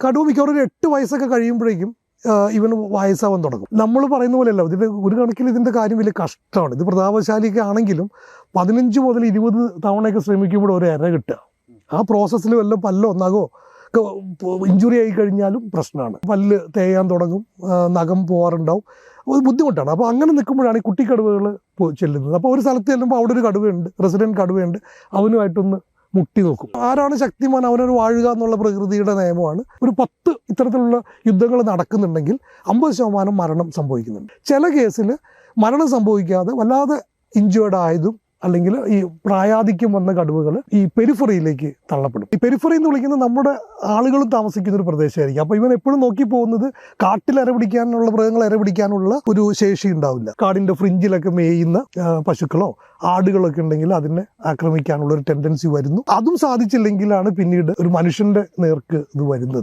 കടുവ മിക്കവാറും ഒരു 8 വയസ്സൊക്കെ കഴിയുമ്പോഴേക്കും ഇവന് വയസ്സാവാൻ തുടങ്ങും. നമ്മൾ പറയുന്ന പോലെയല്ല, ഇതിൻ്റെ ഒരു കണക്കിൽ ഇതിൻ്റെ കാര്യം വലിയ കഷ്ടമാണ്. ഇത് പ്രതാപശാലിയൊക്കെ ആണെങ്കിലും 15 മുതൽ 20 തവണയൊക്കെ ശ്രമിക്കുമ്പോൾ ഒരു ഇര കിട്ടുക. ആ പ്രോസസ്സിൽ വല്ല പല്ലോ നഖമോ ഒക്കെ ഇഞ്ചുറി ആയി കഴിഞ്ഞാലും പ്രശ്നമാണ്. പല്ല് തേയാൻ തുടങ്ങും, നഖം പോകാറുണ്ടാവും, അത് ബുദ്ധിമുട്ടാണ്. അപ്പോൾ അങ്ങനെ നിൽക്കുമ്പോഴാണ് ഈ കുട്ടിക്കടുവകൾ ചെല്ലുന്നത്. അപ്പോൾ ഒരു സ്ഥലത്ത് ചെല്ലുമ്പോൾ അവിടെ ഒരു കടുവയുണ്ട്, റെസിഡൻറ്റ് കടുവയുണ്ട്, അവനുമായിട്ടൊന്ന് മുട്ടി നോക്കും. ആരാണ് ശക്തിമാൻ അവനൊരു വാഴുക എന്നുള്ള പ്രകൃതിയുടെ നിയമമാണ്. ഒരു 10 ഇത്തരത്തിലുള്ള യുദ്ധങ്ങൾ നടക്കുന്നുണ്ടെങ്കിൽ 50% മരണം സംഭവിക്കുന്നുണ്ട്. ചില കേസിൽ മരണം സംഭവിക്കാതെ വല്ലാതെ ഇഞ്ചേർഡ് ആയതും അല്ലെങ്കിൽ ഈ പ്രായാധിക്യം വന്ന കടുവകൾ ഈ പെരിഫറിയിലേക്ക് തള്ളപ്പെടും. ഈ പെരിഫറി എന്ന് വിളിക്കുന്നത് നമ്മുടെ ആളുകളും താമസിക്കുന്ന ഒരു പ്രദേശമായിരിക്കും. അപ്പോൾ ഇവൻ എപ്പോഴും നോക്കി പോകുന്നത് കാട്ടിൽ ഇരപിടിക്കാനുള്ള മൃഗങ്ങളെ ഇരപിടിക്കാനുള്ള ഒരു ശേഷി ഉണ്ടാവില്ല. കാടിൻ്റെ ഫ്രിഞ്ചിലൊക്കെ മേയുന്ന പശുക്കളോ ആടുകളൊക്കെ ഉണ്ടെങ്കിൽ അതിനെ ആക്രമിക്കാനുള്ള ഒരു ടെൻഡൻസി വരുന്നു. അതും സാധിച്ചില്ലെങ്കിലാണ് പിന്നീട് ഒരു മനുഷ്യൻ്റെ നേർക്ക് ഇത് വരുന്നത്.